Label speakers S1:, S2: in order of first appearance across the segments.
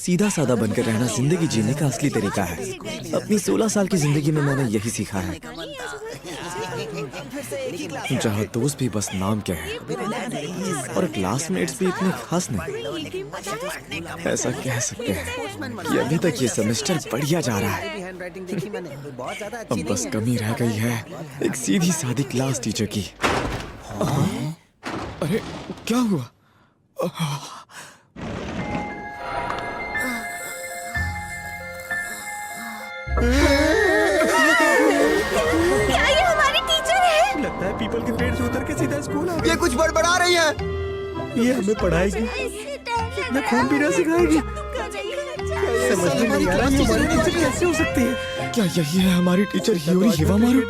S1: सीधा साधा बनकर रहना जिंदगी जीने का असली तरीका है। अपनी 16 साल की जिंदगी में मैंने यही सीखा है, जहाँ दोस्त भी बस नाम के हैं और क्लासमेट्स भी इतने खास नहीं। ऐसा कह सकते हैं कि अभी तक ये सेमेस्टर बढ़िया जा रहा है। अब बस कमी रह गई है एक सीधी सादी क्लास टीचर की। अरे क्या हुआ?
S2: क्या ये हमारी टीचर है?
S3: लगता है पीपल के पेड़ से उतर के सीधा स्कूल आ गई।
S4: ये कुछ बड़बड़ा रही है।
S3: ये हमें पढ़ाएगी, इतना खून पीना सिखाएगी। समझ में नहीं आ रहा ये हमारी टीचर कैसे हो सकती है।
S1: क्या यही है हमारी टीचर हियोरी हिवामारू?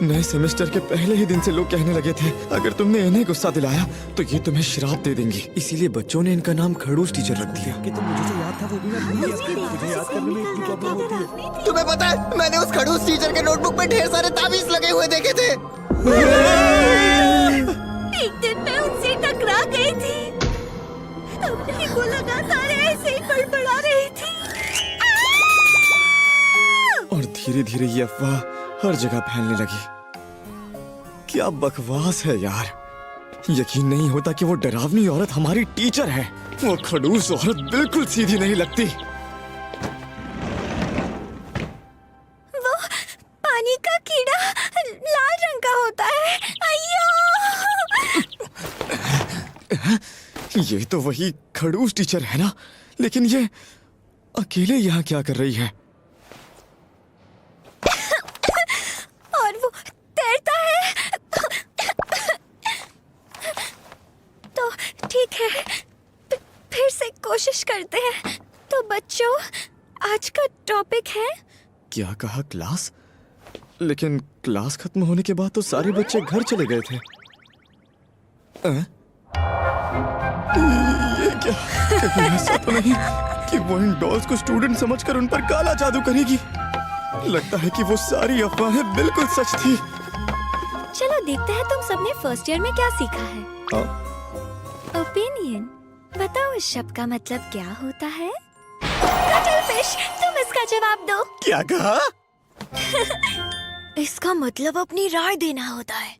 S1: नए सेमेस्टर के पहले ही दिन से लोग कहने लगे थे अगर तुमने इन्हें गुस्सा दिलाया तो ये तुम्हें श्राप दे देंगी। इसीलिए बच्चों ने इनका नाम खड़ूस टीचर रख दिया।
S3: कि तो मुझे जो याद था वो भी मैं भूल गया। मुझे याद करने में इतनी प्रॉब्लम होती है।
S4: तुम्हें पता है मैंने उस खड़ूस टीचर के नोटबुक में ढेर सारे ताबीज लगे हुए देखे थे।
S2: एक दिन मैं उनसे टकरा गई थी, तब नहीं वो लगातार ऐसे ही बड़बड़ा रही थी।
S1: और धीरे धीरे ये अफवाह हर जगह फैलने लगी। क्या बकवास है यार, यकीन नहीं होता कि वो डरावनी औरत हमारी टीचर है। वो खड़ूस औरत बिल्कुल सीधी नहीं लगती।
S2: वो पानी का कीड़ा लाल रंग का होता है। अय्यो!
S1: ये तो वही खड़ूस टीचर है ना, लेकिन ये अकेले यहाँ क्या कर रही है?
S2: और वो तैरता है। तो ठीक है, फिर से कोशिश करते हैं। तो बच्चों, आज का टॉपिक है।
S1: क्या कहा? क्लास? लेकिन क्लास खत्म होने के बाद तो सारे बच्चे घर चले गए थे। ये क्या? कहीं ऐसा तो नहीं कि वो इन डॉल्स को स्टूडेंट समझकर उन पर काला जादू करेगी? लगता है कि वो सारी अफवाहें बिल्कुल सच थी।
S2: चलो देखते हैं तुम सबने फर्स्ट ईयर में क्या सीखा है। ओपिनियन। बताओ इस शब्द का मतलब क्या होता है? कटलफिश, तुम इसका जवाब दो।
S1: क्या कहा?
S2: इसका मतलब अपनी राय देना होता है।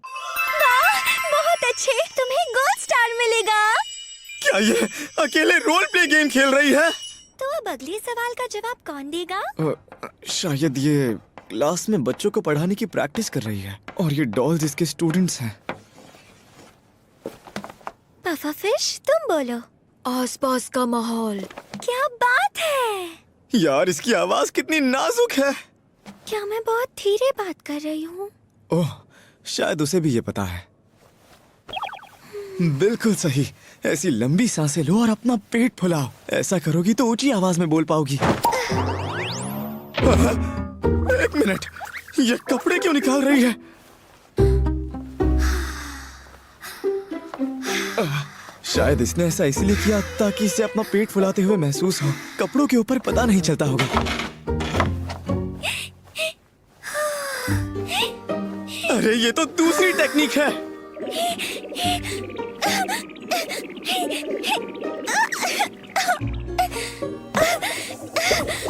S2: वाह, बहुत अच्छे, तुम्हें गोल्ड स्टार मिलेगा।
S1: क्या ये अकेले रोल प्ले गेम खेल रही है?
S2: तो अब अगले सवाल का जवाब कौन देगा?
S1: शायद ये क्लास में बच्चों को पढ़ाने की प्रैक्टिस कर रही है और ये डॉल्स इसके स्टूडेंट्स हैं।
S2: पफाफिश, तुम बोलो। आसपास का माहौल। क्या बात है!
S1: यार इसकी आवाज कितनी नाजुक है।
S2: क्या मैं बहुत धीरे बात कर रही हूँ?
S1: ओह, शायद उसे भी ये पता है। बिल्कुल सही। ऐसी लंबी सांसें लो और अपना पेट फुलाओ। ऐसा करोगी तो ऊंची आवाज में बोल पाओगी। एक मिनट, ये कपड़े क्यों निकाल रही है? शायद इसने ऐसा इसलिए किया ताकि इसे अपना पेट फुलाते हुए महसूस हो। कपड़ों के ऊपर पता नहीं चलता होगा। अरे ये तो दूसरी टेक्निक है।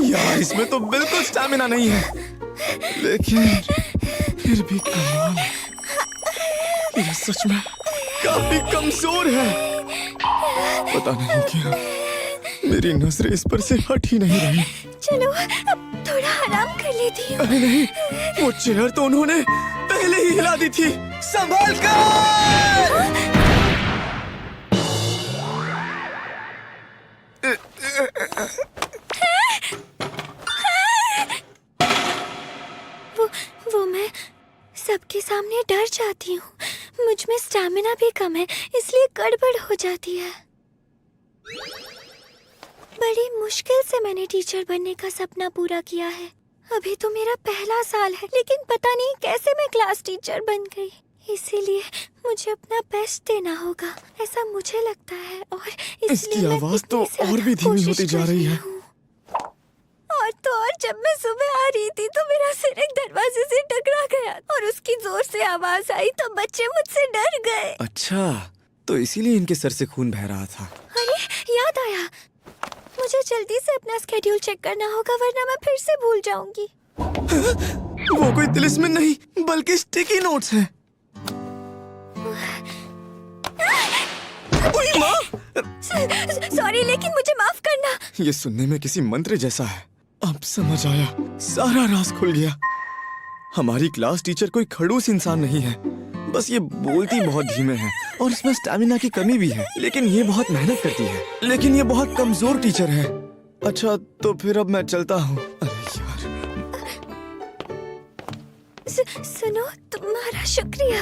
S1: यार इसमें तो बिल्कुल स्टैमिना नहीं है, लेकिन फिर भी कमाल है। ये सच में काफी कमजोर है। पता नहीं क्यों मेरी नजरें इस पर से हट ही नहीं रही।
S2: चलो अब थोड़ा आराम कर लेती हूँ।
S1: अरे नहीं, वो चेयर तो उन्होंने पहले ही हिला दी थी।
S4: संभल कर!
S2: वो मैं सबके सामने डर जाती हूँ। मुझ में स्टैमिना भी कम है, इसलिए गड़बड़ हो जाती है। बड़ी मुश्किल से मैंने टीचर बनने का सपना पूरा किया है। अभी तो मेरा पहला साल है, लेकिन पता नहीं कैसे मैं क्लास टीचर बन गई। इसीलिए मुझे अपना बेस्ट देना होगा, ऐसा मुझे लगता है। और
S1: इसकी आवाज तो और भी धीमी होती जा रही है।
S2: और तो और जब मैं सुबह आ रही थी तो मेरा सिर एक दरवाजे से टकरा गया और उसकी जोर से आवाज आई तो बच्चे मुझसे डर गए।
S1: अच्छा, तो इसीलिए इनके सर से खून बह रहा था।
S2: अरे याद आया, मुझे जल्दी से अपना स्केड्यूल चेक करना होगा वरना मैं फिर से भूल जाऊंगी।
S1: वो कोई तिलिस्म नहीं बल्कि स्टिकी नोट्स हैं। ओए माँ!
S2: सॉरी लेकिन मुझे माफ करना।
S1: ये सुनने में किसी मंत्र जैसा है। अब समझ आया, सारा राज खुल गया। हमारी क्लास टीचर कोई खड़ूस इंसान नहीं है, बस ये बोलती बहुत धीमे है और इसमें स्टैमिना की कमी भी है। लेकिन ये बहुत मेहनत करती है, लेकिन ये बहुत कमजोर टीचर है। अच्छा तो फिर अब मैं चलता हूँ। अरे यार।
S2: सुनो, तुम्हारा शुक्रिया।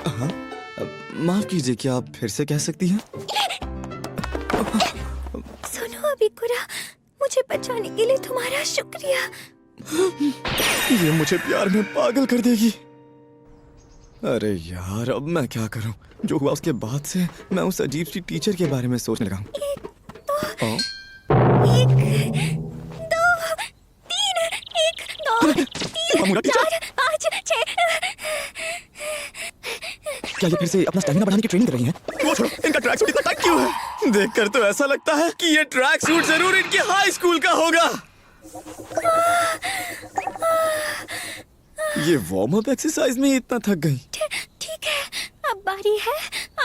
S1: हाँ, माफ कीजिए, क्या आप फिर से कह सकती हैं?
S2: सुनो अबिकुरा, मुझे बचाने के लिए तुम्हारा शुक्रिया।
S1: ये मुझे प्यार में पागल कर देगी। अरे यार, अब मैं क्या करूं? जो हुआ उसके बाद से मैं उस अजीब सी टीचर के बारे में सोचने लगा हूं।
S2: 1 2 3 1 2 3 4 5 6।
S1: क्या ये फिर से अपना स्टैमिना बढ़ाने की ट्रेनिंग कर रही हैं? वो छोड़ो, इनका ट्रैक सूट इतना टाइट क्यों है? देखकर तो ऐसा लगता है कि ये ट्रैक सूट जरूर इनके हाई स्कूल का होगा। ये वार्म अप एक्सरसाइज में इतना थक गई।
S2: ठीक है, अब बारी है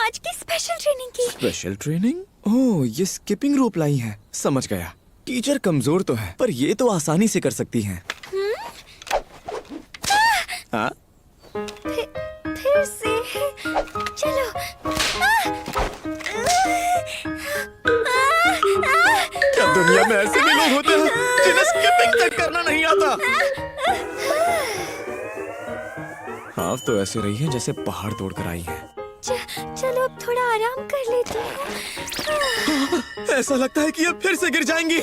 S2: आज की स्पेशल ट्रेनिंग की।
S1: Special training? ओह, ये स्किपिंग रोप लाई है। समझ गया। टीचर कमजोर तो है पर ये तो आसानी से कर सकती हैं। हाँ?
S2: फिर से चलो।
S1: क्या दुनिया में ऐसे भी लोग होते हैं जिन्हें स्किपिंग तक करना नहीं आता? आप तो ऐसे रही हैं जैसे पहाड़ तोड़कर आई हैं।
S2: चलो अब थोड़ा आराम कर लेती हूँ।
S1: ऐसा लगता है कि अब फिर से गिर जाएंगी।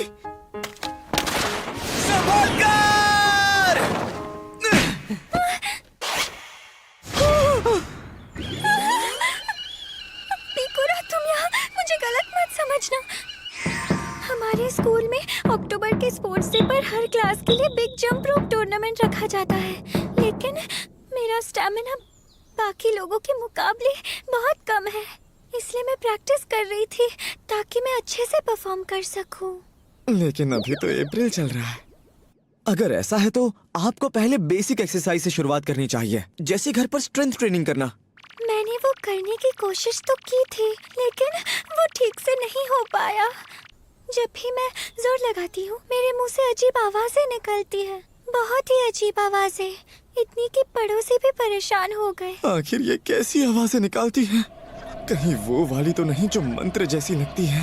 S1: संभलकर!
S2: बिकुरा, तुम यहाँ मुझे गलत मत समझना। हमारे स्कूल में अक्टूबर के स्पोर्ट्स डे पर हर क्लास के लिए बिग जंप रोप टूर्नामेंट रखा जाता है, लेकिन मेरा स्टैमिना बाकी लोगों के मुकाबले बहुत कम है, इसलिए मैं प्रैक्टिस कर रही थी ताकि मैं अच्छे से परफॉर्म कर सकूं।
S1: लेकिन अभी तो अप्रैल चल रहा है। अगर ऐसा है तो आपको पहले बेसिक एक्सरसाइज से शुरुआत करनी चाहिए, जैसे घर पर स्ट्रेंथ ट्रेनिंग करना।
S2: मैंने वो करने की कोशिश तो की थी, लेकिन वो ठीक से नहीं हो पाया। जब भी मैं जोर लगाती हूँ मेरे मुंह से अजीब आवाजें निकलती हैं, बहुत ही अजीब आवाजें, इतनी कि पड़ोसी भी परेशान हो गए।
S1: आखिर ये कैसी आवाजें निकालती है? कहीं वो वाली तो नहीं जो मंत्र जैसी लगती है?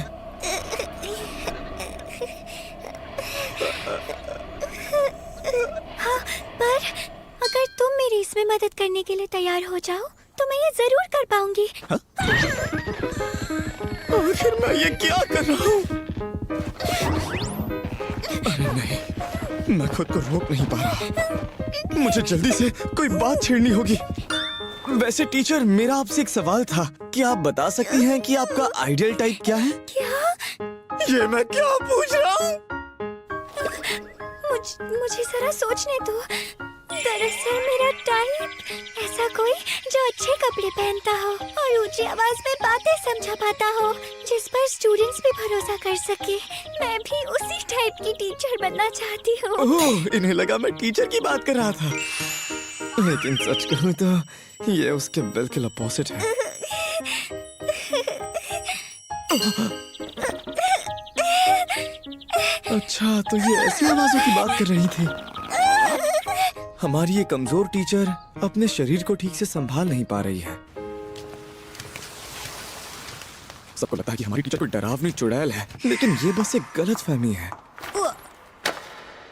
S2: हाँ, पर अगर तुम मेरी इसमें मदद करने के लिए तैयार हो जाओ तो मैं ये जरूर कर पाऊंगी।
S1: आखिर मैं ये क्या कर रहा हूँ? अरे नहीं, मैं खुद को रोक नहीं पा रहा। मुझे जल्दी से कोई बात छेड़नी होगी। वैसे टीचर, मेरा आपसे एक सवाल था। क्या आप बता सकती हैं कि आपका आइडियल टाइप क्या है?
S2: क्या?
S1: ये मैं क्या पूछ रहा हूँ?
S2: मुझे जरा सोचने दो। दरअसल मेरा टाइप ऐसा कोई जो अच्छे कपड़े पहनता हो और ऊंची आवाज में बातें समझा पाता हो, जिस पर स्टूडेंट्स भी भरोसा कर सके। मैं भी उसी टाइप की टीचर बनना चाहती हूँ।
S1: ओह, इन्हें लगा मैं टीचर की बात कर रहा था, लेकिन सच कहूँ तो ये उसके बिल्कुल अपोजिट है। अच्छा, तो ये ऐसी आवाजों की बात कर रही थी। हमारी ये कमजोर टीचर अपने शरीर को ठीक से संभाल नहीं पा रही है। सबको लगता है कि हमारी टीचर कोई डरावनी चुड़ैल है, लेकिन ये बस एक गलतफहमी है।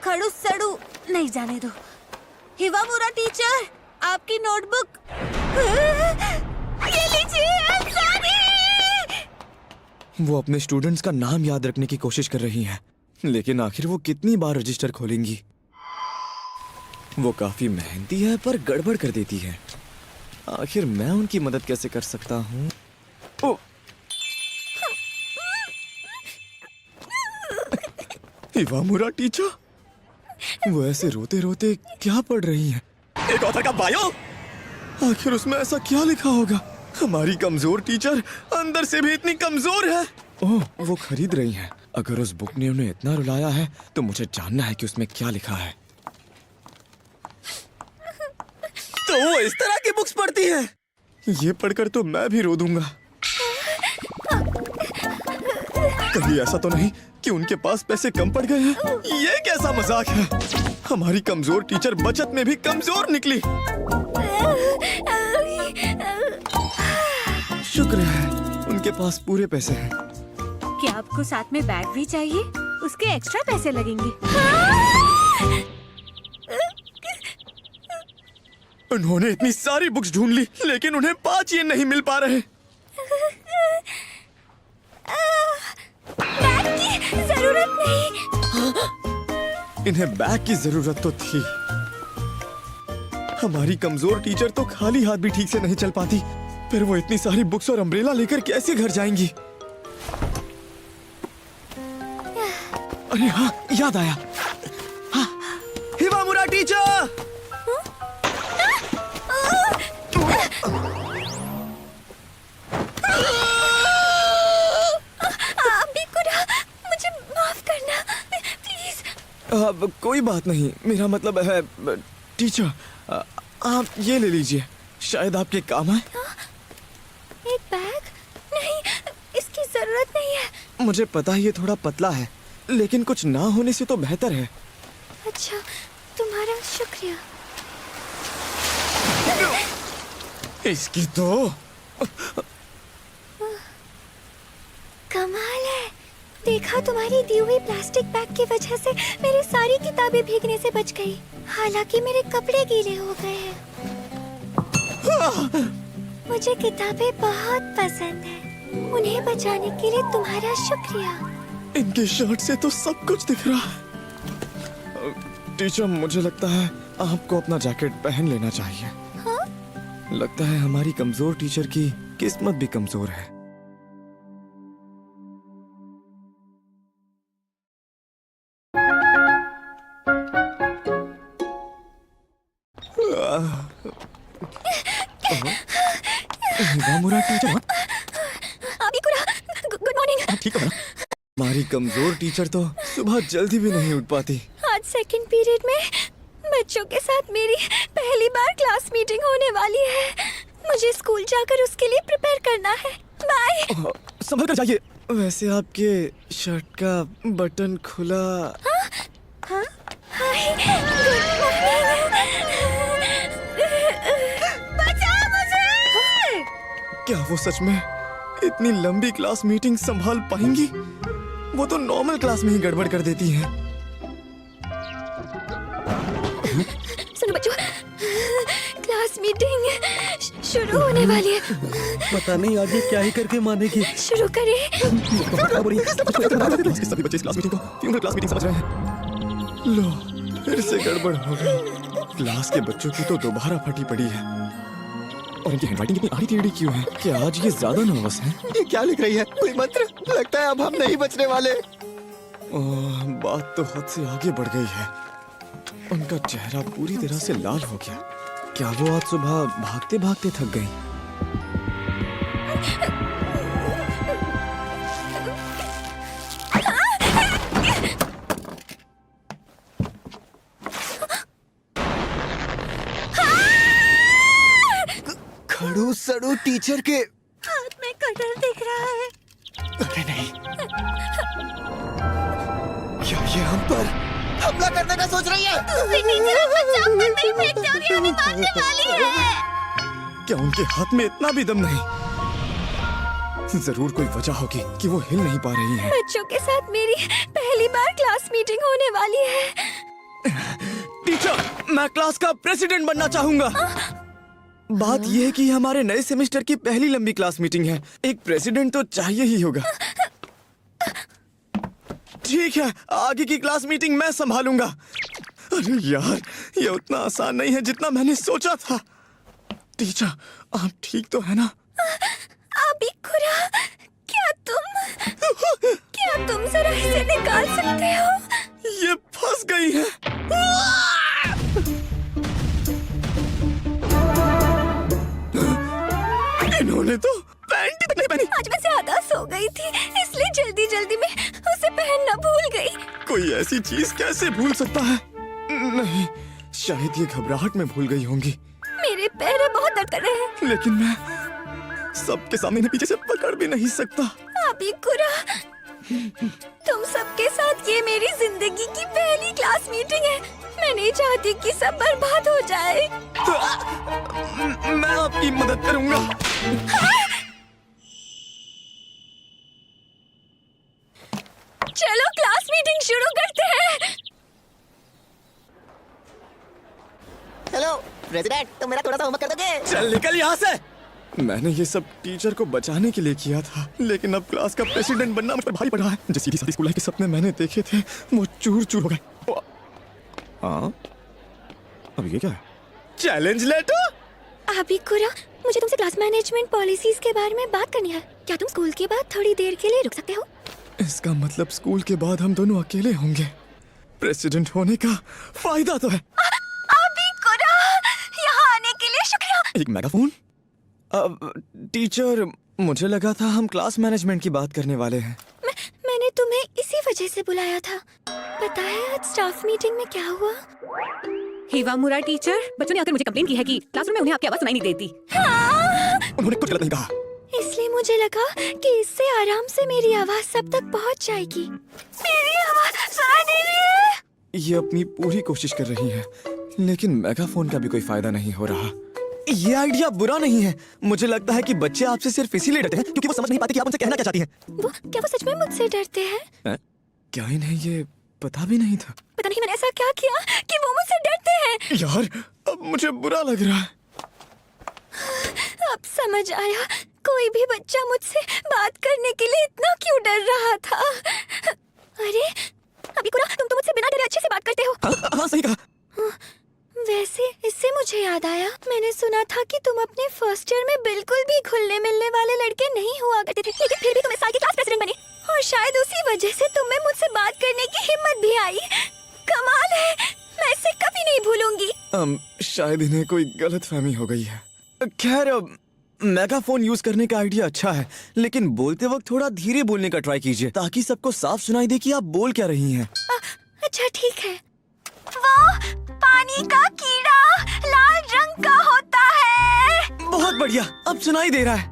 S5: खड़ू सड़ू नहीं जाने दो। हिवामुरा टीचर, आपकी नोटबुक। ये लीजिए,
S1: वो अपने स्टूडेंट्स का नाम याद रखने की कोशिश कर रही हैं, लेकिन आखिर वो कितनी बार रजिस्टर खोलेंगी? वो काफी मेहनती है पर गड़बड़ कर देती है। आखिर मैं उनकी मदद कैसे कर सकता हूँ? इवामुरा टीचर, वो ऐसे रोते रोते क्या पढ़ रही हैं? एक ऑथर का बायो? आखिर उसमें ऐसा क्या लिखा होगा? हमारी कमजोर टीचर अंदर से भी इतनी कमजोर है। ओह, वो खरीद रही हैं। अगर उस बुक ने उन्हें इतना रुलाया है तो मुझे जानना है कि उसमें क्या लिखा है। तो वो इस तरह की बुक्स पढ़ती है। ये पढ़कर तो मैं भी रो दूंगा। कहीं ऐसा तो नहीं कि उनके पास पैसे कम पड़ गए हैं? ये कैसा मजाक है? हमारी कमजोर टीचर बचत में भी कमजोर निकली। शुक्र है उनके पास पूरे पैसे हैं।
S5: क्या आपको साथ में बैग भी चाहिए? उसके एक्स्ट्रा पैसे लगेंगे।
S1: उन्होंने इतनी सारी बुक्स ढूंढ ली लेकिन उन्हें 5 ये नहीं मिल पा रहे।
S2: बैग की जरूरत नहीं।
S1: इन्हें बैग की जरूरत तो थी। हमारी कमजोर टीचर तो खाली हाथ भी ठीक से नहीं चल पाती, फिर वो इतनी सारी बुक्स और अम्ब्रेला लेकर कैसे घर जाएंगी? अरे हाँ, याद आया। हाँ, हिवामुरा टीचर।
S2: मुझे माफ करना प्लीज।
S1: अब कोई बात नहीं, मेरा मतलब है टीचर, आप ये ले लीजिए, शायद आपके काम आए।
S2: एक बैग? नहीं, इसकी जरूरत नहीं है।
S1: मुझे पता है ये थोड़ा पतला है, लेकिन कुछ ना होने से तो बेहतर है।
S2: अच्छा, तुम्हारा शुक्रिया।
S1: इसकी तो
S2: कमाल है। देखा, तुम्हारी दी हुई प्लास्टिक बैग की वजह से मेरी सारी किताबें भीगने से बच गई। हालांकि मेरे कपड़े गीले हो गए हैं। मुझे किताबें बहुत पसंद है। उन्हें बचाने के लिए तुम्हारा शुक्रिया।
S1: इनके शर्ट से तो सब कुछ दिख रहा है। टीचर, मुझे लगता है आपको अपना जैकेट पहन लेना चाहिए।
S2: हाँ?
S1: लगता है हमारी कमजोर टीचर की किस्मत भी कमजोर है। हिवामुरा टीचर,
S2: गुड मॉर्निंग।
S1: ठीक है ना? हमारी कमजोर टीचर तो सुबह जल्दी भी नहीं उठ पाती।
S2: आज सेकंड पीरियड में बच्चों के साथ मेरी पहली बार क्लास मीटिंग होने वाली है। मुझे स्कूल जाकर उसके लिए प्रिपेयर करना है। बाय।
S1: संभल कर जाइए। वैसे आपके शर्ट का बटन खुला।
S2: हाँ? हाय, गुड मॉर्निंग। बचाओ मुझे।
S1: क्या वो सच में इतनी लंबी क्लास मीटिंग संभाल पाएंगी? वो तो नॉर्मल क्लास में ही गड़बड़ कर देती हैं।
S2: सुनो बच्चों, क्लास मीटिंग शुरू होने वाली है।
S3: पता नहीं आगे क्या ही करके मानेगी।
S2: शुरू करें।
S1: क्लास के सभी बच्चे इस क्लास मीटिंग को फ्यूनरल क्लास मीटिंग समझ रहे हैं। लो, फिर से गड़बड़ हो गई। क्लास के बच्चों की तो दोबारा फटी पड़ी है। और इनकी हैंडराइटिंग कितनी आड़ी टेढ़ी क्यों है? क्या आज ये ज्यादा नर्वस हैं?
S4: ये क्या लिख रही है? कोई मंत्र? लगता है अब हम नहीं बचने वाले।
S1: ओह, बात तो हद से आगे बढ़ गई है। उनका चेहरा पूरी तरह से लाल हो गया। क्या वो आज सुबह भागते भागते थक गई?
S4: खड़ू सड़ू टीचर के
S5: हाथ में कटर दिख रहा है।
S4: अरे नहीं, क्या ये हम पर हमला करने का सोच रही है?
S5: दूसरी टीचर बचाओ, पर नहीं फेंक जाओगी, हमें मारने वाली है।
S1: क्या उनके हाथ में इतना भी दम नहीं? जरूर कोई वजह होगी कि वो हिल नहीं पा रही हैं।
S2: बच्चों के साथ मेरी पहली बार क्लास मीटिंग होने वाली है।
S1: टीचर, मैं क्लास का प्रेसिडेंट बनना चाहूंगा। बात यह है कि हमारे नए सेमेस्टर की पहली लंबी क्लास मीटिंग है। एक प्रेसिडेंट तो चाहिए ही होगा। ठीक है, आगे की क्लास मीटिंग मैं संभालूंगा। अरे यार, ये उतना आसान नहीं है जितना मैंने सोचा था। टीचर, आप ठीक तो है ना?
S2: अबिकुरा, क्या तुम जरा इसे निकाल सकते हो?
S1: ये फंस गई है। इन्होंने तो पैंट तक नहीं पहनी।
S2: आज मैं ज्यादा सो गई थी, इसलिए इसलिए जल्दी जल्दी में उसे पहनना भूल गई।
S1: कोई ऐसी चीज कैसे भूल सकता है? नहीं, शायद ये घबराहट में भूल गई होंगी।
S2: मेरे पैर बहुत दर्द कर रहे हैं।
S1: लेकिन मैं सबके सामने इन्हें पीछे से पकड़ भी नहीं सकता।
S2: अबिकुरा, तुम सबके साथ ये मेरी जिंदगी की पहली क्लास मीटिंग है। मैं नहीं चाहती कि सब बर्बाद हो जाए।
S1: मैं आपकी मदद करूंगा।
S2: चलो क्लास मीटिंग शुरू करते हैं।
S4: हेलो प्रेसिडेंट, तुम मेरा थोड़ा सा होमवर्क कर दोगे?
S1: चल निकल यहाँ से। मैंने ये सब टीचर को बचाने के लिए किया था, लेकिन अब क्लास का प्रेसिडेंट बनना मुझ पर भारी पड़ा है। जो सीधी सादी स्कूल लाइफ के सपने मैंने देखे थे वो चूर चूर हो गए। हाँ, अब ये क्या है? Challenge letter.
S2: अबिकुरा, मुझे तुमसे क्लास मैनेजमेंट पॉलिसीज के बारे में बात करनी है। क्या तुम स्कूल के बाद थोड़ी देर के लिए रुक सकते हो?
S1: इसका मतलब स्कूल के बाद हम दोनों अकेले होंगे। प्रेसिडेंट होने का फायदा तो है।
S2: अबिकुरा, यहाँ आने के लिए शुक्रिया।
S1: एक मेगाफोन? टीचर, मुझे लगा था हम क्लास मैनेजमेंट की बात करने वाले हैं।
S2: मैंने तुम्हें इसी वजह से बुलाया था। पता है आज स्टाफ मीटिंग में क्या हुआ?
S5: हिवामुरा टीचर, बच्चों ने आकर मुझे कंप्लेन की है कि क्लासरूम में उन्हें आपकी आवाज सुनाई नहीं देती।
S1: उन्होंने कुछ गलत नहीं कहा।
S2: इसलिए मुझे लगा कि इससे आराम से मेरी आवाज सब तक पहुंच जाएगी। मेरी आवाज सुनाई दे रही है।
S1: ये अपनी पूरी कोशिश कर रही है, लेकिन मेगाफोन का भी कोई फायदा नहीं हो रहा। ये आइडिया बुरा नहीं है। मुझे लगता है कि बच्चे आपसे सिर्फ इसीलिए डरते हैं क्योंकि वो समझ नहीं पाते कि आप उनसे कहना क्या चाहती हैं।
S2: क्या वो सच में मुझसे डरते हैं?
S1: क्या इन्हें ये पता भी नहीं था?
S2: पता नहीं मैंने ऐसा क्या किया कि वो मुझसे डरते हैं।
S1: यार, अब मुझे बुरा लग रहा है।
S2: अब समझ आया कोई भी बच्चा मुझसे बात करने के लिए इतना क्यों डर रहा था। अरे अबिकुरा, तुम तो मुझसे बिना डरे अच्छे से बात करते हो।
S1: हाँ, सही कहा।
S2: वैसे इससे मुझे याद आया, मैंने सुना था कि तुम अपने फर्स्ट ईयर में बिल्कुल भी घुलने मिलने वाले लड़के नहीं हुआ करते थे, लेकिन फिर भी तुम इस साल की क्लास प्रेसिडेंट बनी और शायद उसी वजह से तुम्हें मुझसे बात करने की हिम्मत भी आई। कमाल है, मैं इसे कभी नहीं भूलूंगी।
S1: शायद इन्हें कोई गलतफहमी हो गई है। खैर, मेगाफोन यूज करने का आइडिया अच्छा है, लेकिन बोलते वक्त थोड़ा धीरे बोलने का ट्राई कीजिए ताकि सबको साफ सुनाई दे कि आप बोल क्या रही हैं।
S2: अच्छा ठीक है। वो पानी का कीड़ा लाल रंग का होता है।
S1: बहुत बढ़िया, अब सुनाई दे रहा है।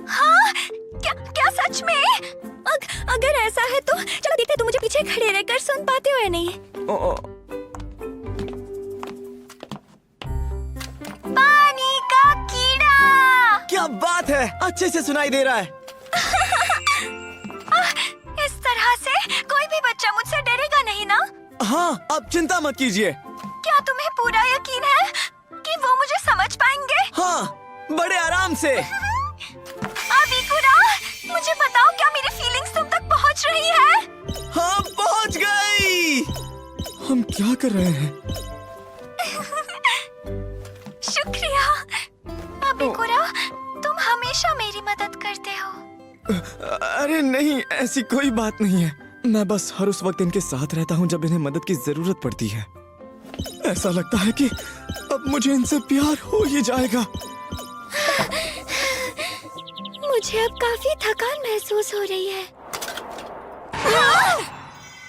S2: हाँ, क्या सच में? अगर ऐसा है तो चलो देखते हैं तुम मुझे पीछे खड़े रहकर सुन पाते हो या नहीं। पानी का कीड़ा।
S1: क्या बात है, अच्छे से सुनाई दे रहा है।
S2: इस तरह से कोई भी बच्चा मुझसे डरेगा नहीं ना?
S1: हाँ, आप चिंता मत कीजिए।
S2: क्या तुम्हें पूरा यकीन है कि वो मुझे समझ पाएंगे?
S1: हाँ, बड़े आराम से।
S2: अबिकुरा, मुझे बताओ क्या मेरी फीलिंग्स तुम तक पहुंच रही है?
S1: हाँ, पहुंच गई। हम क्या कर रहे हैं?
S2: शुक्रिया। अबिकुरा, तुम हमेशा मेरी मदद करते हो।
S1: अरे नहीं, ऐसी कोई बात नहीं है। मैं बस हर उस वक्त इनके साथ रहता हूँ जब इन्हें मदद की जरूरत पड़ती है। ऐसा लगता है कि अब मुझे इनसे प्यार हो ही जाएगा।
S2: मुझे अब काफी थकान महसूस हो रही है।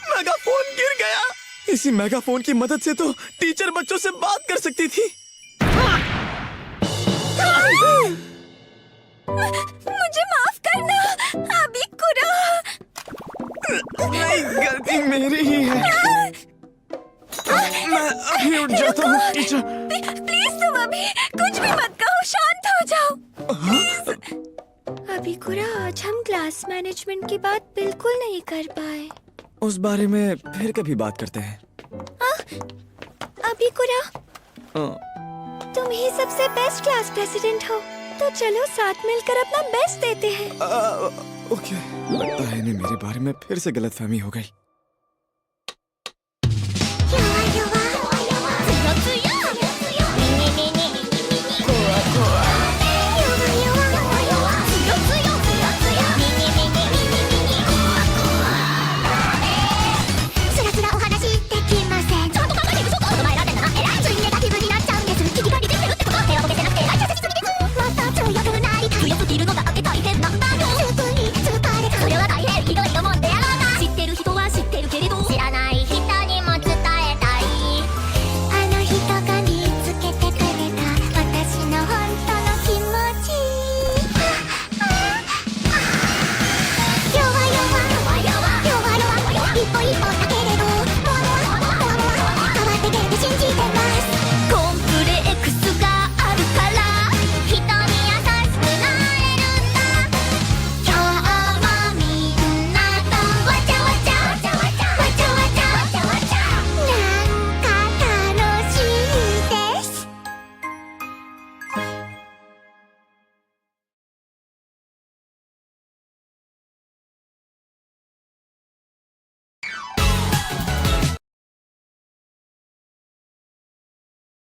S1: मेगाफोन गिर गया। इसी मेगाफोन की मदद से तो टीचर बच्चों से बात कर सकती थी।
S2: मुझे माफ करना अबिकुरा।
S1: नहीं, गलती मेरी ही है। मैं अभी उठ जाता हूँ टीचर।
S2: प्लीज तुम अभी कुछ भी मत कहो, शांत हो जाओ। अबिकुरा, आज हम क्लास मैनेजमेंट की बात बिल्कुल नहीं कर पाए।
S1: उस बारे में फिर कभी बात करते हैं।
S2: अबिकुरा, तुम ही सबसे बेस्ट क्लास प्रेसिडेंट हो, तो चलो साथ मिलकर अपना बेस्ट देते हैं।
S1: ओके, लगता है इन्हें मेरे बारे में फिर से गलतफहमी हो गई।